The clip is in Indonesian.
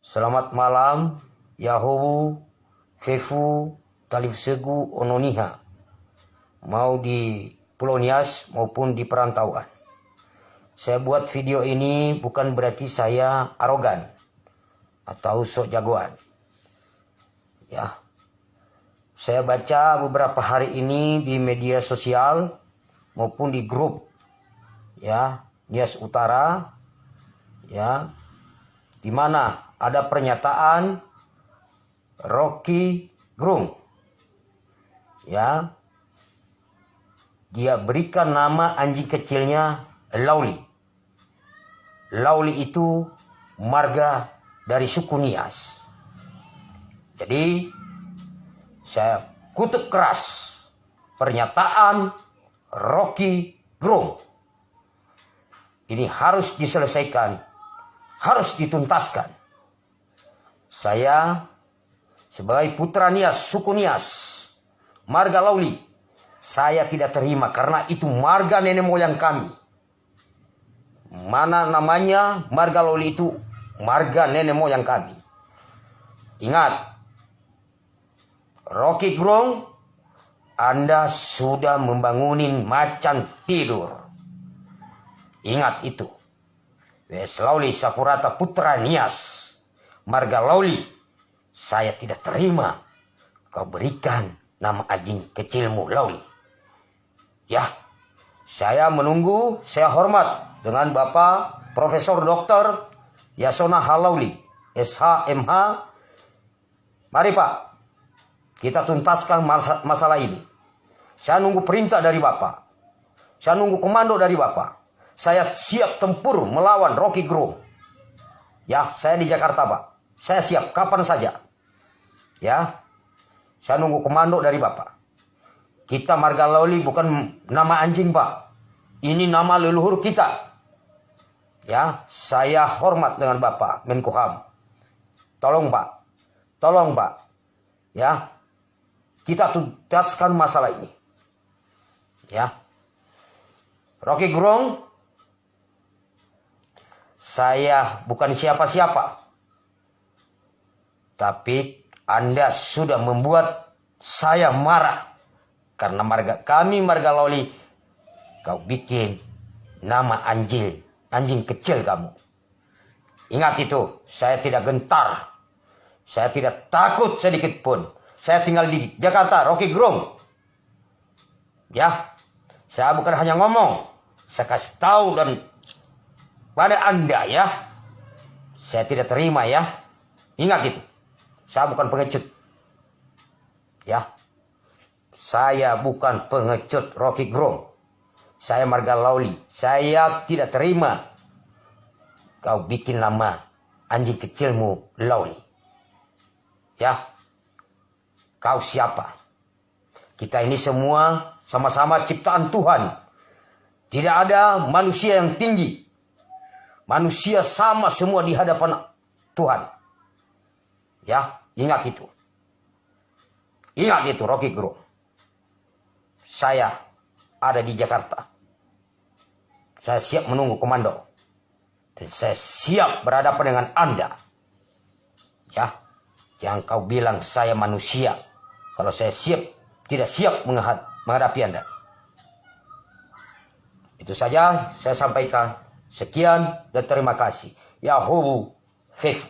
Selamat malam, Yahowu, Fefu, Talif Segu, Ononiha. Mau di Pulau Nias maupun di perantauan. Saya buat video ini bukan berarti saya arogan atau sok jagoan. Ya. Saya baca beberapa hari ini di media sosial maupun di grup ya, Nias Utara ya, di mana ada pernyataan Rocky Gerung. Ya. Dia berikan nama anjing kecilnya Lauli. Lauli itu marga dari suku Nias. Jadi saya kutuk keras pernyataan Rocky Gerung. Ini harus diselesaikan, harus dituntaskan. Saya sebagai putra Nias, suku Nias, marga Lauli, saya tidak terima karena itu marga nenek moyang kami. Mana namanya marga Lauli itu marga nenek moyang kami. Ingat, Rocky Gerung, Anda sudah membangunin macan tidur. Ingat itu. Wes Lauli Sakurata putra Nias, marga Lauli, saya tidak terima kau berikan nama anjing kecilmu Lauli. Ya, saya menunggu, saya hormat dengan Bapak Profesor Dr. Yasona Halauli, SH, MH. Mari Pak, kita tuntaskan masalah ini. Saya nunggu perintah dari Bapak. Saya nunggu komando dari Bapak. Saya siap tempur melawan Rocky Gerung. Ya, saya di Jakarta Pak. Saya siap kapan saja. Ya, saya nunggu komando dari Bapak. Kita marga Lauli bukan nama anjing Pak. Ini nama leluhur kita. Ya, saya hormat dengan Bapak Menkumham. Tolong Pak. Tolong Pak. Ya, kita tuntaskan masalah ini. Ya. Rocky Gerung, saya bukan siapa-siapa. Tapi Anda sudah membuat saya marah. Karena marga Lauli, kau bikin nama anjing kecil kamu. Ingat itu, saya tidak gentar. Saya tidak takut sedikit pun. Saya tinggal di Jakarta, Rocky Gerung. Ya, saya bukan hanya ngomong. Saya kasih tahu dan pada Anda ya. Saya tidak terima ya. Ingat itu. Saya bukan pengecut. Ya. Saya bukan pengecut Rocky Gerung. Saya marga Lauli. Saya tidak terima kau bikin nama anjing kecilmu Lauli. Ya. Kau siapa? Kita ini semua sama-sama ciptaan Tuhan. Tidak ada manusia yang tinggi. Manusia sama semua di hadapan Tuhan. Ya, ingat itu. Ingat itu Rocky Gerung. Saya ada di Jakarta. Saya siap menunggu komando. Dan saya siap berhadapan dengan Anda. Ya, jangan kau bilang saya manusia. Kalau saya tidak siap menghadapi Anda. Itu saja saya sampaikan. Sekian dan terima kasih. Yahowu Fefu.